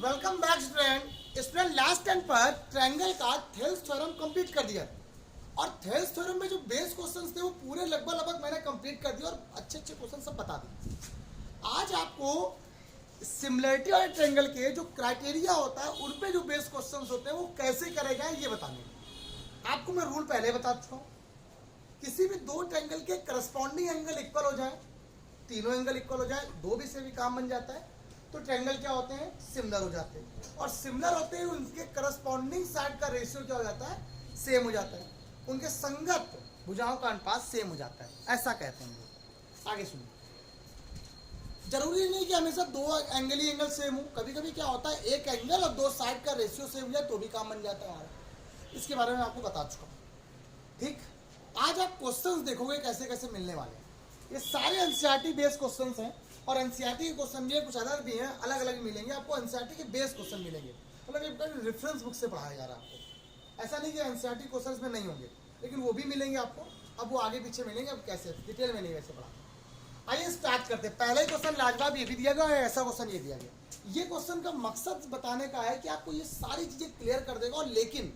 Welcome back student last time पर triangle का Thales theorem complete कर दिया और थेल्स थ्योरम में जो बेस क्वेश्चंस थे वो पूरे लगभग मैंने कंप्लीट कर दिए और अच्छे क्वेश्चन सब बता दिए। आज आपको सिमिलरिटी और ट्रायंगल के जो क्राइटेरिया होता है उन पे जो बेस क्वेश्चंस होते हैं वो कैसे करेगा ये बताने। आपको मैं रूल पहले बता चुका हूँ, किसी भी दो ट्रायंगल के करस्पॉन्डिंग एंगल इक्वल हो जाए, तीनों एंगल इक्वल हो जाए, दो भी से भी काम बन जाता है तो ट्रायंगल क्या होते हैं, सिमिलर हो जाते हैं। और सिमिलर होते हैं उनके करस्पॉन्डिंग साइड का रेशियो क्या हो जाता है, सेम हो जाता है, उनके संगत भुजाओं का अनुपात सेम हो जाता है, ऐसा कहते हैं लोग। आगे सुनिए, जरूरी नहीं कि हमेशा दो एंगल ही एंगल सेम हो, कभी कभी क्या होता है एक एंगल और दो साइड का रेशियो सेम हो जाए तो भी काम बन जाता है हमारा। इसके बारे में आपको बता चुका हूँ। ठीक, आज आप क्वेश्चंस देखोगे कैसे कैसे मिलने वाले हैं। ये सारे एनसीईआरटी बेस्ड क्वेश्चंस हैं और एनसीईआरटी के क्वेश्चन भी है, कुछ अलग भी हैं, अलग अलग मिलेंगे आपको। एनसीईआरटी के बेस्ड क्वेश्चन मिलेंगे, मतलब रेफरेंस बुक से पढ़ाया जा रहा है आपको। ऐसा नहीं कि एनसीईआरटी क्वेश्चंस में नहीं होंगे, लेकिन वो भी मिलेंगे आपको। अब वो आगे पीछे मिलेंगे, अब कैसे डिटेल में नहीं वैसे पढ़ा। आइए स्टार्ट करते हैं। पहला क्वेश्चन लाजवाब ये भी दिया गया है, ऐसा क्वेश्चन ये दिया गया। ये क्वेश्चन का मकसद बताने का है कि आपको ये सारी चीजें क्लियर कर देगा। और लेकिन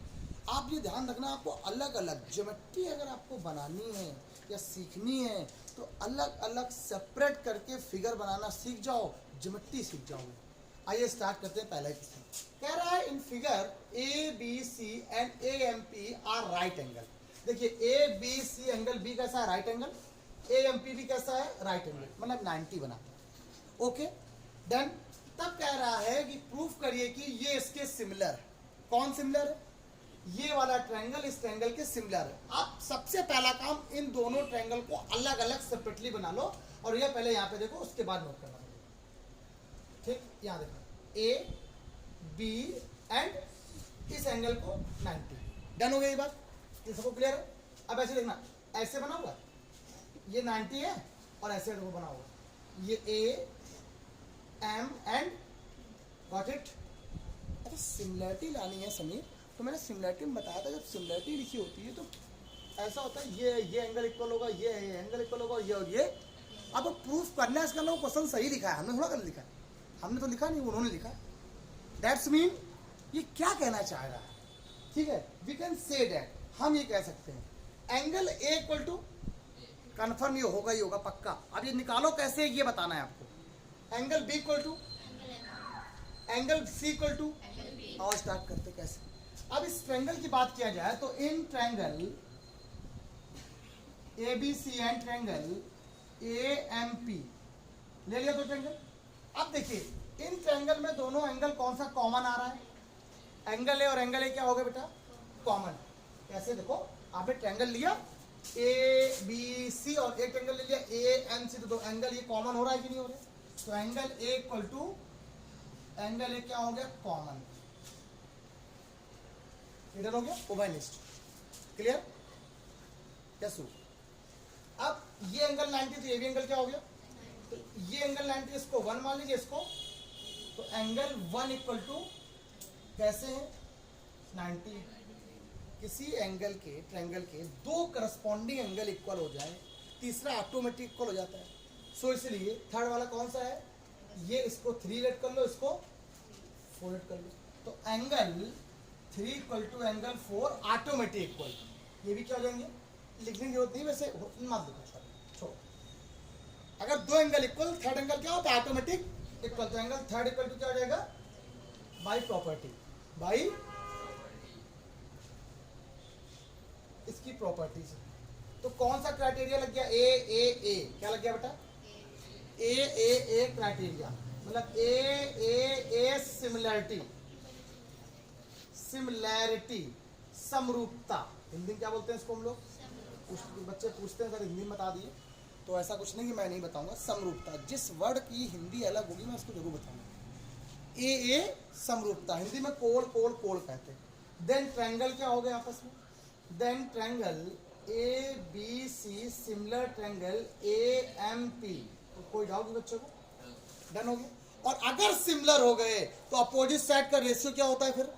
आप ये ध्यान रखना, आपको अलग अलग ज्योमेट्री अगर आपको बनानी है या सीखनी है तो अलग अलग सेपरेट करके फिगर बनाना सीख जाओ, ज्योमेट्री सीख जाओगे। आइए स्टार्ट करते हैं। पहला क्वेश्चन कह रहा है in figure A B C and A M P are right angle. देखिए A B C angle B कैसा है, right angle, A M P भी कैसा है, राइट एंगल, मतलब 90 बनाता है। ओके देन तब कह रहा है कि प्रूफ करिए कि ये इसके सिमिलर है। कौन सिमिलर है, ये वाला ट्रायंगल इस ट्रायंगल के सिमिलर है। आप सबसे पहला काम इन दोनों ट्रायंगल को अलग अलग सेपरेटली बना लो और ये पहले यहाँ पे देखो, उसके बाद नोट करना। ठीक, यहाँ देखो ए बी एंड इस एंगल को 90। डन हो गई ये बात, ये सबको क्लियर है। अब ऐसे देखना, ऐसे बना हुआ ये 90 है और ऐसे देखो बना हुआ ये A M and got it. अच्छा सिमिलरिटी लानी है समीर, तो मैंने सिमिलरिटी में बताया था, जब सिमिलरिटी लिखी होती है तो ऐसा होता है ये एंगल इक्वल होगा, ये एंगल इक्वल होगा, ये और ये। अब प्रूफ करना है इसका, लोग क्वेश्चन सही लिखा है, हमने थोड़ा कर लिखा है, हमने तो लिखा नहीं, उन्होंने लिखा। दैट्स मीन ये क्या कहना चाह रहा है। ठीक है, वी कैन से दैट, हम ये कह सकते हैं angle A equal to, confirm ये होगा ही होगा पक्का। अब ये निकालो कैसे, ये बताना है आपको। Angle B equal to angle C equal to, और स्टार्ट करते कैसे। अब इस ट्रायंगल की बात किया जाए तो इन triangle A B C and triangle A M P ले लिया दो ट्रायंगल। अब देखिए इन ट्रायंगल में दोनों एंगल कौन सा कॉमन आ रहा है, एंगल ए और एंगल ए क्या हो गया बेटा, कॉमन। कैसे देखो, आपने ट्रायंगल लिया ए बी सी और एक एंगल ले लिया ए एम सी, तो दो एंगल ये कॉमन हो रहा है कि नहीं हो रहा है। तो angle A equal to angle A क्या हो गया, कॉमन। इधर हो गया ओवलिस्ट, क्लियर। यस। अब ये एंगल 90 तो ये भी एंगल क्या हो गया, तो ये एंगल 90 इसको 1 मान लीजिए इसको, तो एंगल 1 इक्वल टू कैसे है 90। किसी एंगल के ट्रायंगल के दो करस्पॉन्डिंग एंगल इक्वल हो जाए, तीसरा ऑटोमेटिक इक्वल हो जाता है। सो इसलिए थर्ड वाला कौन सा है, ये इसको 3 लेट कर लो, इसको 4 लेट कर लो, तो angle 3 equal to angle 4 automatic equal. ये भी क्या हो जाएंगे, लिखने की जरूरत नहीं, वैसे मत लिखो, छोड़ो। अगर दो एंगल इक्वल, थर्ड एंगल क्या होता है, ऑटोमेटिक इक्वल। तो एंगल थर्ड इक्वल टू क्या हो जाएगा, बाई प्रॉपर्टी, बाई इसकी प्रॉपर्टी से। तो कौन सा क्राइटेरिया लग गया, ए क्या लग गया बेटा, ए क्राइटेरिया, मतलब ए सिमिलरिटी, सिमिलैरिटी, समरूपता। हिंदी में क्या बोलते हैं इसको हम लोग, बच्चे पूछते हैं सर हिंदी में बता दिए, तो ऐसा कुछ नहीं कि मैं नहीं बताऊंगा। समरूपता, जिस वर्ड की हिंदी अलग होगी मैं उसको जरूर बताऊंगा। ए समरूपता, हिंदी में कोण कहते हैं। देन ट्रायंगल क्या हो गया आपस में, then triangle A B C similar triangle A M P. तो कोई डाउट नहीं बच्चों को, डन हो गया। और अगर सिमिलर हो गए तो अपोजिट साइड का रेशियो क्या होता है, फिर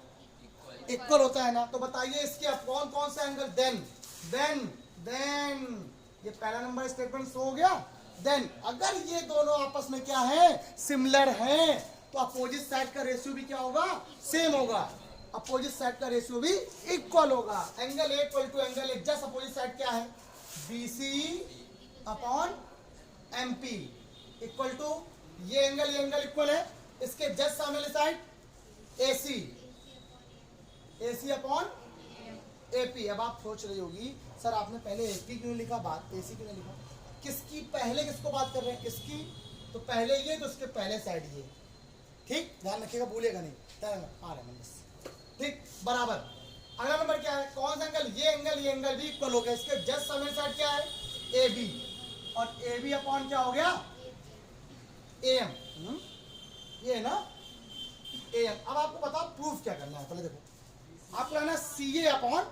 इक्वल होता है ना। तो बताइए इसके अपॉन कौन सा एंगल, देन ये पहला नंबर स्टेटमेंट हो गया। देन अगर ये दोनों आपस में क्या है, सिमिलर हैं, तो अपोजिट साइड का रेशियो भी क्या होगा, सेम होगा। अपोजिट साइड का रेशियो भी इक्वल होगा। Angle A equal to angle A, just opposite side क्या है, BC upon MP equal to ये एंगल इक्वल है, इसके जस्ट सामने साइड AC अपॉन AP। अब आप सोच रही होगी सर आपने पहले AP क्यों लिखा, बाद AC क्यों नहीं लिखा, किसकी पहले किसको बात कर रहे हैं, इसकी, तो पहले ये तो उसके पहले साइड ये, ठीक, ध्यान रखिएगा, भूलेगा नहीं, आ रहे हैं बस, ठीक, बराबर। अगला नंबर क्या है, कौन सा एंगल, ये एंगल भी इक्वल हो गया, इसके जस्ट सामने साइड क्या है, AB, और AB अपॉन क्या हो गया, AM, ये है ना AM। अब आपको बताओ प्रूफ क्या करना है, पहले देखो, आपको लेना CA upon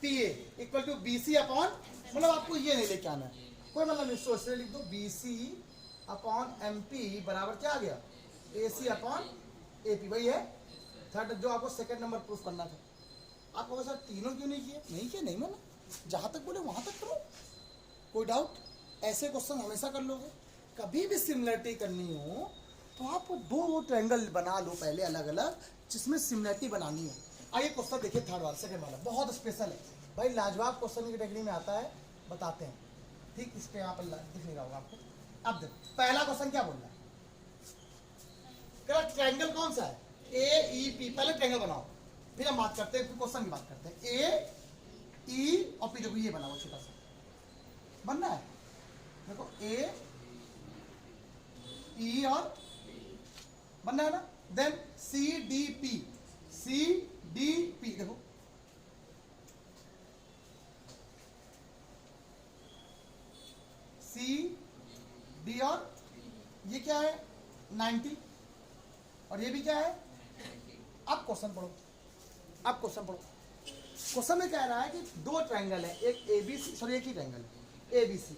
PA equal to BC upon, मतलब आपको ये नहीं लेके आना है, कोई मतलब नहीं, सोच लिख दो, BC अपॉन MP बराबर क्या आ गया, AC अपॉन AP, वही है थर्ड, जो आपको सेकंड नंबर प्रूफ करना था। आपको सर तीनों क्यों नहीं किए, नहीं किए, नहीं माना, जहां तक बोले वहां तक करो, कोई डाउट, ऐसे क्वेश्चन हमेशा कर लोगे। कभी भी सिमिलरिटी करनी हो तो आप दो ट्रायंगल बना लो पहले अलग अलग, जिसमें सिमिलरिटी बनानी है। आइए क्वेश्चन देखिए, थर्ड वाला, सेकंड वाला बहुत स्पेशल है भाई, लाजवाब क्वेश्चन की कैटेगरी में आता है, बताते हैं, ठीक, इस पे यहाँ पर दिख नहीं रहा होगा आपको। अब देखो पहला क्वेश्चन क्या बोल रहा है, ट्रायंगल कौन सा है, AEP, पहले ट्रायंगल बनाओ, फिर हम बात करते हैं, फिर क्वेश्चन की बात करते हैं। AE और P, देखो ये बना हुआ छोटा सा बनना है, देखो A E और बनना है ना, देन CDP, देखो CD, और ये क्या है 90, और ये भी क्या है। अब क्वेश्चन पढ़ो, क्वेश्चन में कह रहा है कि दो ट्रायंगल है, एक ABC, सॉरी एक ही ट्रायंगल है, ABC,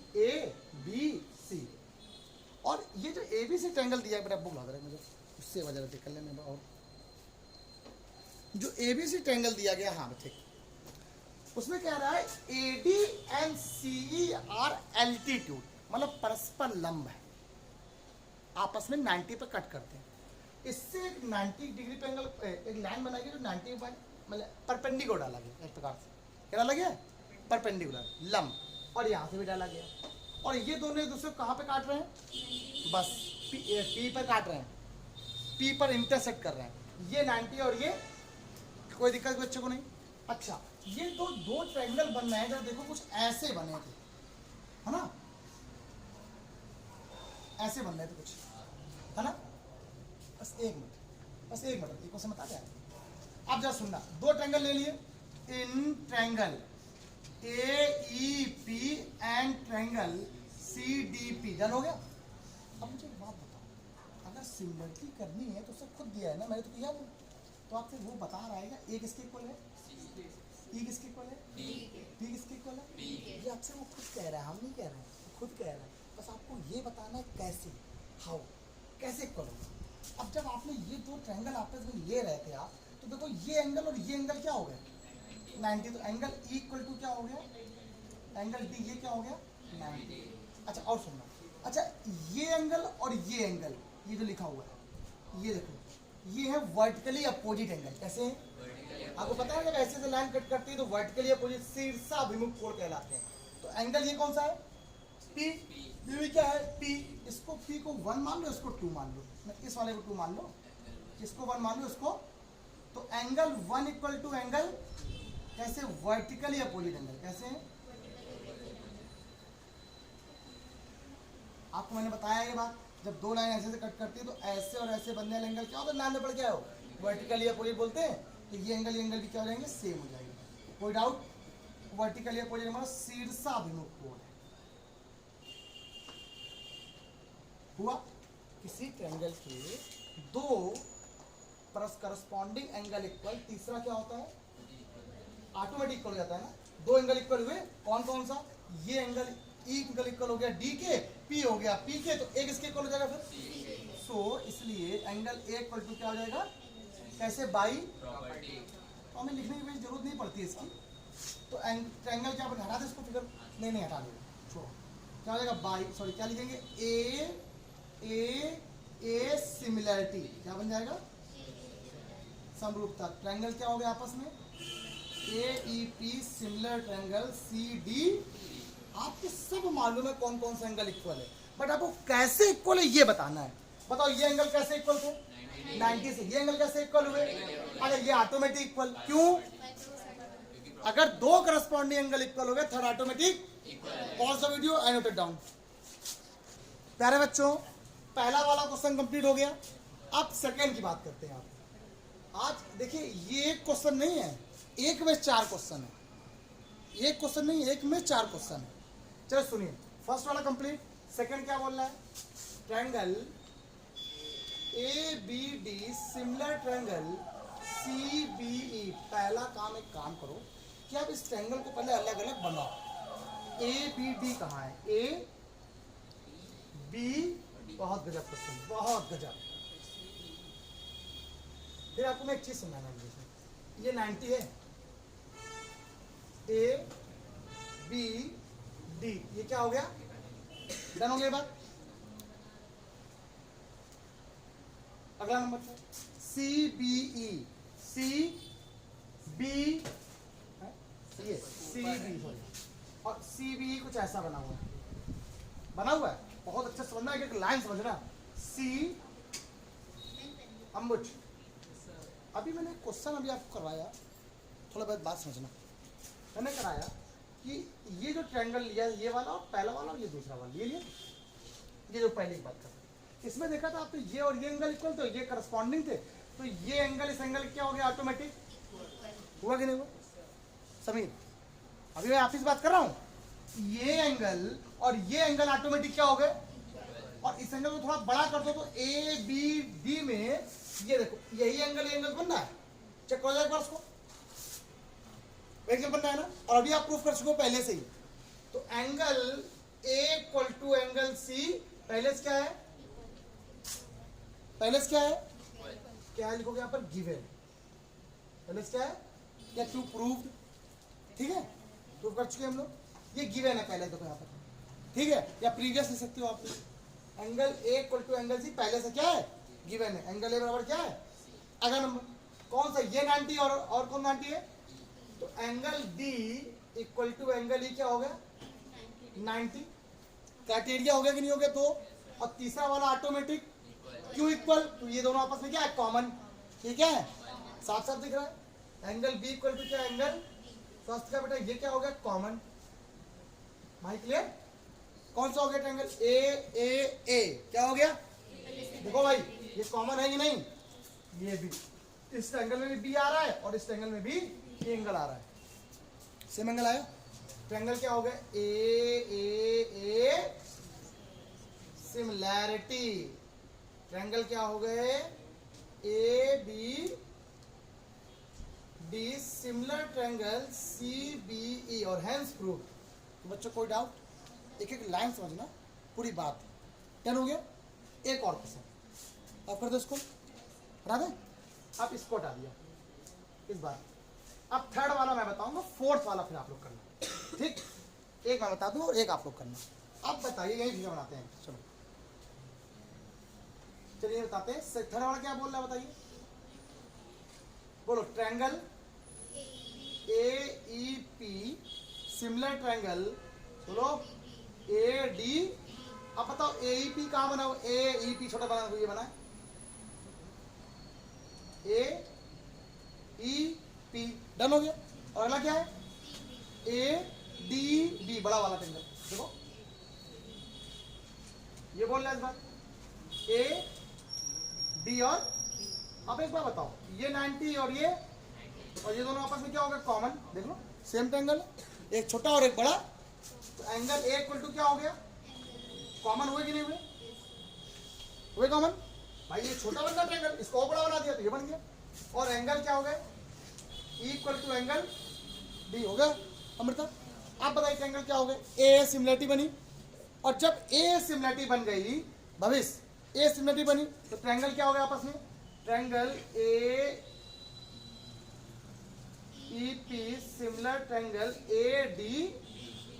और ये जो ABC ट्रायंगल दिया है, मेरा बुक लग रहा है मुझे, उससे वजह से कर लेने, और जो ABC ट्रायंगल दिया गया, हाँ ठीक, उसमें कह रहा है AD and CE are altitude, मतलब परस्पर लंब है, आपस में 90 पर कट करते हैं। इससे एक 90 डिग्री पे एंगल, एक लाइन बनाएगी जो 90 पर मतलब परपेंडिकुलर डाला गया, एक प्रकार से क्या डाला गया, परपेंडिकुलर लंब, और यहाँ से भी डाला गया, और ये दोनों एक दूसरे को कहाँ पे काट रहे हैं, बस P पर काट रहे हैं, P पर इंटरसेक्ट कर रहे हैं, ये 90 और ये, कोई दिक्कत बच्चों को नहीं। अच्छा, ये तो दो ट्रायंगल बन रहे हैं, जब देखो कुछ ऐसे बने थे, है ना, ऐसे बन रहे थे कुछ, है ना, बस एक मिनट, ये क्वेश्चन बता दिया। अब जरा सुनना, दो ट्रायंगल ले लिए, in triangle AEP and triangle CDP, done हो गया। अब मुझे एक बात बताओ, अगर सिमिलरिटी करनी है तो सब खुद दिया है ना, मैंने तो किया नहीं, तो आपसे वो बता रहा है, ए किसके इक्वल है, E किसके इक्वल है, P किसके इक्वल है, ये आपसे वो खुद कह रहा है, हम नहीं कह रहे हैं, वो खुद कह रहा है, बस आपको ये बताना है कैसे, हाउ, कैसे इक्वल होगा। अब जब आपने ये दो ट्रायंगल आपस में ले रहे थे आप, तो देखो ये एंगल और ये एंगल क्या हो गया 90, तो एंगल E इक्वल टू क्या हो गया, एंगल D, ये क्या हो गया 90। अच्छा और सुनना, अच्छा ये एंगल और ये एंगल, ये जो लिखा हुआ है, ये देखो, ये है वर्टिकली अपोजिट एंगल, कैसे है आपको पता है, जब ऐसे से लाइन कट करती है तो वर्टिकली अपोजिट शीर्षाभिमुख कोण कहलाते हैं। तो एंगल ये कौन सा है, P, ये भी क्या है P, इसको P को 1 मान लो, इसको 2 मान लो, इस वाले को 2 मान लो, इसको 1 मान लो, इसको, तो एंगल 1 इक्वल टू एंगल कैसे, वर्टिकली अपोजिट एंगल, कैसे है, आपको मैंने बताया ये बात, जब दो लाइन ऐसे से कट करती है तो ऐसे और ऐसे बनने वाले एंगल क्या होता है, नाम में पड़ क्या हो, वर्टिकली अपोजिट बोलते हैं, तो ये एंगल भी क्या हो जाएंगे, सेम हो जाएंगे, कोई डाउट, वर्टिकली अपोजिट मतलब शीर्षाभिमुख कोण है। हुआ, किसी ट्रायंगल के दो करस्पॉन्डिंग एंगल इक्वल, तीसरा क्या होता है, ऑटोमेटिक इक्वल हो जाता है ना, दो एंगल इक्वल हुए, कौन कौन सा, ये एंगल E एंगल इक्वल हो गया D के, P हो गया P के, तो एक इसके इक्वल हो जाएगा फिर, सो इसलिए एंगल A इक्वल टू क्या हो जाएगा, कैसे, बाई प्रॉपर्टी, तो हमें लिखने की जरूरत नहीं पड़ती इसकी, तो ट्रायंगल क्या हटा दे इसको, फिगर नहीं हटा दे, छोड़ो, क्या हो जाएगा बाई, सॉरी क्या लिखेंगे, A ए सिमिलरिटी क्या बन जाएगा, समरूपता। ट्रायंगल क्या हो गया आपस में, A E P similar triangle C D. आपको सब मालूम है कौन कौन सा एंगल इक्वल है, बट आपको कैसे इक्वल है ये बताना है। बताओ ये एंगल कैसे इक्वल थे, 90 से। ये एंगल कैसे इक्वल हुए, अगर ये ऑटोमेटिक इक्वल, क्यों, अगर दो करस्पॉन्डिंग एंगल इक्वल हो गए third automatic. Pause the video and note it down. प्यारे बच्चों, पहला वाला क्वेश्चन कंप्लीट हो गया। अब सेकंड की बात करते हैं। आप आज देखिए, ये एक क्वेश्चन नहीं है, एक में 4 क्वेश्चन है। एक क्वेश्चन नहीं, एक में 4 क्वेश्चन है। चलो सुनिए, फर्स्ट वाला कंप्लीट। सेकंड क्या बोल रहा है, triangle A B D similar triangle C B E. पहला काम, एक काम करो कि आप इस ट्रायंगल को पहले अलग अलग बनाओ। ए बी डी कहाँ है, ए बी, बहुत गजब क्वेश्चन, बहुत गजब। फिर आपको मैं एक चीज समझाना है, ये 90 है, ए बी डी, ये क्या हो गया, डन हो गया बात। अगला number C B E, C B C B, और सी बी कुछ ऐसा बना हुआ है, बहुत अच्छा समझना है, एक लाइन समझना। सी अम्बुज, अभी मैंने क्वेश्चन अभी आपको करवाया, थोड़ा बहुत बात समझना। मैंने कराया कि ये जो ट्रायंगल लिया, ये वाला और पहला वाला और ये दूसरा वाला, ये लिया, ये जो पहले की बात कर, इसमें देखा था आप, तो ये और ये एंगल इक्वल, तो ये करस्पॉन्डिंग थे, तो ये एंगल इस एंगल क्या हो गया, ऑटोमेटिक हुआ कि नहीं हुआ समीर। अभी मैं आपसे बात कर रहा हूँ, ये एंगल और ये एंगल ऑटोमेटिक क्या हो गए, और इस एंगल को थोड़ा बड़ा कर दो तो ए बी डी में ये देखो, यही एंगल ये एंगल बनना है। चेक करो एक बार उसको, एंगल बनना है ना, और अभी आप प्रूफ कर चुके हो पहले से ही। तो angle A equal to angle C, पहले से क्या है, पहले से क्या है, क्या लिखोगे यहाँ पर, गिवन। पहले से क्या है, या टू प्रूव्ड, ठीक है, प्रूव कर चुके हम लोग, ये गिवन है पहले, देखो यहाँ पर, ठीक है, या प्रीवियस ले सकते हो आप। Angle A equal to angle C पहले से क्या है, गिवन है। एंगल ए बराबर क्या है, अगला नंबर कौन सा, ये 90 और कौन 90 है, तो angle D equal to angle E क्या हो गया, 90। क्राइटेरिया हो गया कि नहीं हो गया, तो और तीसरा वाला ऑटोमेटिक, क्यों इक्वल, तो ये दोनों आपस में क्या है, कॉमन, ठीक है, साफ साफ दिख रहा है। एंगल बी इक्वल टू क्या, एंगल फर्स्ट का बेटा ये क्या हो गया, कॉमन। भाई क्लियर, कौन सा हो गया ट्रायंगल, ए ए ए, क्या हो गया, देखो भाई ये कॉमन है कि नहीं, ये भी, इस ट्रायंगल में भी बी आ रहा है और इस ट्रायंगल में भी ये एंगल आ रहा है, सेम एंगल आया। ट्रायंगल क्या हो गया, ए ए ए सिमिलैरिटी। ट्रायंगल क्या हो गए, A B D similar triangle C B E, और हैंस प्रूव। तो बच्चों कोई डाउट, एक एक लाइन समझना, पूरी बात डन हो गया। एक और क्वेश्चन आप कर दो, इसको हटा दें, आप इसको हटा दिया इस बार। अब थर्ड वाला मैं बताऊंगा, फोर्थ वाला फिर आप लोग करना, ठीक, एक मैं बता दूं और एक आप लोग करना। अब बताइए, यही वीडियो बनाते हैं, चलो चलिए बताते हैं। थर्ड वाला क्या बोल रहा है बताइए, बोलो। Triangle A E P similar triangle, बोलो ए डी। अब बताओ ए ई पी कहां बना हुआ, ए ई पी छोटा बना, ये बना ए ई पी, डन हो गया। और अगला क्या है, ए डी बी, बड़ा वाला ट्रायंगल, देखो ये बोल रहा है इस बार ए डी। और अब एक बार बताओ, ये 90 और ये दोनों आपस में क्या होगा, कॉमन, देख लो सेम ट्रायंगल, एक छोटा और एक बड़ा, तो एंगल ए इक्वल टू क्या हो गया, कॉमन हुए कि नहीं हुए, हुए कॉमन। भाई ये छोटा बन गया ट्रायंगल, इसको और बड़ा बना दिया तो ये बन गया। और एंगल क्या हो गया, E equal to angle D हो गया। अमृता आप बताइए ट्रायंगल क्या हो गया, ए सिमिलरिटी बनी, और जब ए सिमिलरिटी बन गई, भविष्य ए सिमिलरिटी बनी, तो ट्रायंगल क्या हो गया आपस में, triangle A E P similar triangle A D.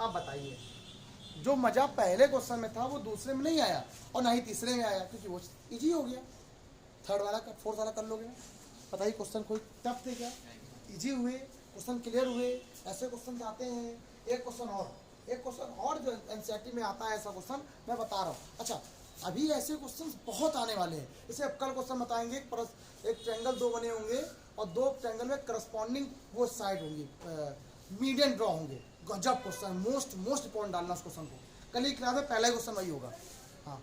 अब बताइए जो मजा पहले क्वेश्चन में था वो दूसरे में नहीं आया और ना ही तीसरे में आया, क्योंकि वो इजी हो गया। थर्ड वाला फोर्थ वाला कर लोगे। पता ही क्वेश्चन कोई टफ थे क्या? इजी हुए, क्वेश्चन क्लियर हुए। ऐसे क्वेश्चन आते हैं। एक क्वेश्चन और जो एनसीईआरटी में आता है ऐसा क्वेश्चन मैं बता रहा हूँ। अच्छा, अभी ऐसे क्वेश्चन बहुत आने वाले हैं। जैसे अब कल क्वेश्चन बताएंगे, एक ट्रायंगल दो बने होंगे और दो ट्रायंगल में करस्पॉन्डिंग वो साइड होंगी, मीडियन ड्रॉ होंगे। गजब क्वेश्चन, मोस्ट इंपॉर्टेंट डालना उस क्वेश्चन को। कल ही क्लास में पहला क्वेश्चन वही होगा। हाँ,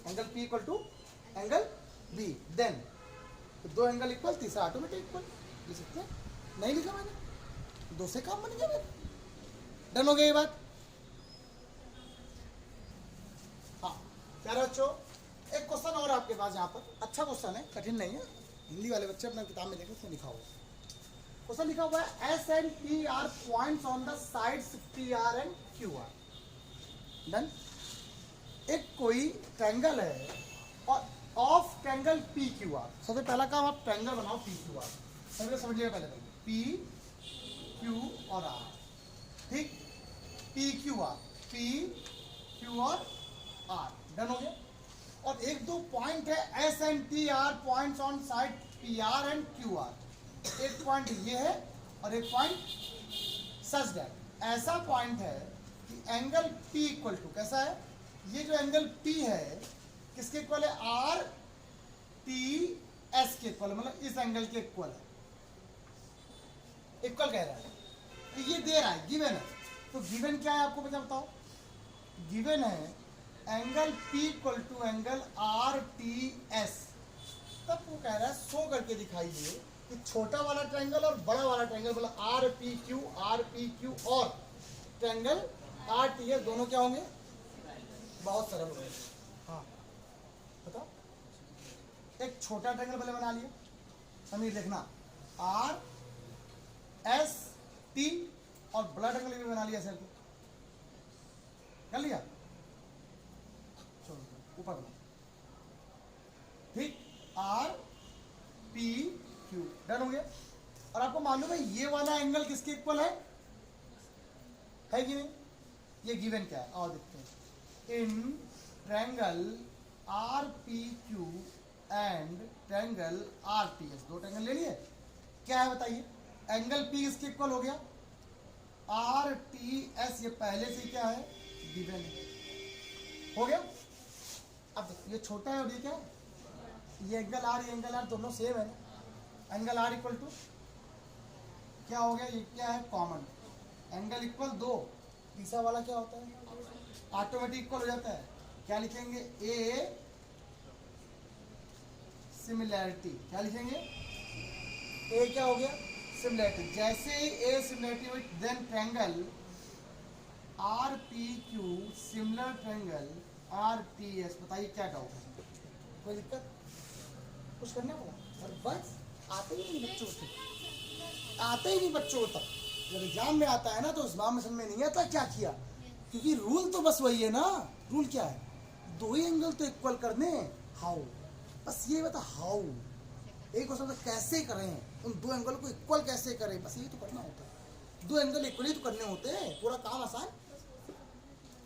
angle P equal to angle B, then दो एंगल इक्वल, तीसरा ऑटोमेटिक इक्वल। लिख सकते हैं? नहीं लिखा मैंने, दो से काम बन गया मेरा। डन हो गया ये बात? हाँ, प्यारे बच्चों, एक क्वेश्चन और आपके पास यहाँ पर। अच्छा क्वेश्चन है, कठिन नहीं है। हिंदी वाले बच्चे अपना किताब में देखें, उसमें लिखा हुआ क्वेश्चन लिखा हुआ है, S and P R points on the sides P R and Q R. Done. एक कोई ट्रायंगल है और of triangle P Q R. सबसे पहला काम, आप ट्रायंगल बनाओ पी क्यू आर। सबसे समझिएगा पहले पी क्यू और आर। ठीक, पी क्यू और आर। डन हो गया। और एक दो पॉइंट है S and T R points on side P R and Q R. एक पॉइंट ये है और एक पॉइंट सच दैट, ऐसा पॉइंट है कि एंगल P इक्वल टू, कैसा है ये जो एंगल P है, किसके इक्वल है? आर टी एस के इक्वल, मतलब इस एंगल के इक्वल है। इक्वल कह रहा है तो ये दे रहा है, गिवन है। तो गिवन क्या है आपको बताओ? गिवन है angle P equal to angle R T S. तब वो कह रहा है शो करके दिखाइए कि छोटा वाला ट्रायंगल और बड़ा वाला ट्रायंगल, मतलब आर पी क्यू और ट्रायंगल आर टी एस दोनों क्या होंगे? बहुत सरल होंगे। हाँ बताओ। एक छोटा ट्रायंगल पहले बना लिया, समीर देखना, आर एस टी, और बड़ा ट्रायंगल भी बना लिया सर, कर लिया? चलो ऊपर बना। ठीक, आर पी क्यू। डन हो गया। और आपको मालूम है ये वाला एंगल किसके इक्वल है कि नहीं? ये गिवन क्या है और देखते हैं। In triangle R P Q and triangle R T S, दो ट्रायंगल ले लिए। क्या है बताइए? एंगल P इसके इक्वल हो गया, आर टी एस ये पहले से क्या है? गिवन है। हो गया। अब ये छोटा है और ये क्या है? ये एंगल आर, ये एंगल आर दोनों सेम है ना। एंगल आर इक्वल टू क्या हो गया? ये क्या है? कॉमन। एंगल इक्वल दो, तीसरा वाला क्या होता है? ऑटोमेटिक इक्वल हो जाता है। क्या लिखेंगे? A similarity. क्या लिखेंगे? ए क्या हो गया? सिमिलैरिटी। जैसे ही ए सिमिलैरिटी हुई, then triangle R P Q similar triangle R T S. बताइए क्या डाउट है? कोई दिक्कत? कुछ करना पड़ा? और बस आते ही नहीं बच्चों को, आते ही नहीं बच्चों को। तक जब एग्जाम में आता है ना तो एग्जाम में समझ में नहीं आता क्या किया, क्योंकि रूल तो बस वही है ना। रूल क्या है? दो ही एंगल तो इक्वल करने। हाउ? बस ये बता, हाउ एक क्वेश्चन तो कैसे करें, उन दो एंगल को इक्वल कैसे करें, बस ये तो करना होता है। दो एंगल इक्वली तो करने होते हैं, पूरा काम आसान।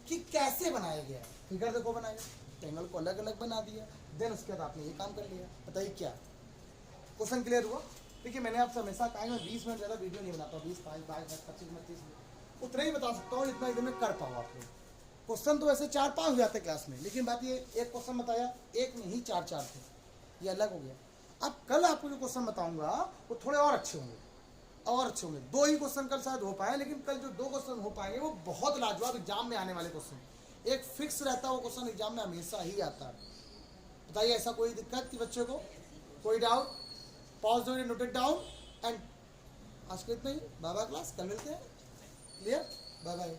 कि कैसे बनाया गया, फिगर देखो बनाया, एंगल को अलग अलग बना दिया, देन उसके बाद आपने ये काम कर लिया। बताइए क्या क्वेश्चन क्लियर हुआ? देखिए मैंने आपसे हमेशा कहा मैं 20 मिनट ज़्यादा वीडियो नहीं बनाता, 20, 22, 25 मिनट, 30 मिनट उतना ही बता सकता हूँ जितना इधर में कर पाऊँ आप लोग। क्वेश्चन तो वैसे 4-5 हो जाते क्लास में, लेकिन बात ये एक क्वेश्चन बताया, एक में ही 4-4 थे, ये अलग हो गया। अब कल आपको जो क्वेश्चन बताऊंगा वो थोड़े और अच्छे होंगे, और अच्छे होंगे। दो ही क्वेश्चन कल शायद हो पाए, लेकिन कल जो दो क्वेश्चन हो पाएंगे वो बहुत लाजवाब एग्जाम में आने वाले क्वेश्चन। एक फिक्स रहता है वो क्वेश्चन एग्जाम में हमेशा ही आता है। बताइए ऐसा कोई दिक्कत कि बच्चों को कोई डाउट? पॉज दो, नोट इट डाउन एंड आज के इतना ही। बाय बाय क्लास, कल मिलते हैं। क्लियर? Bye bye.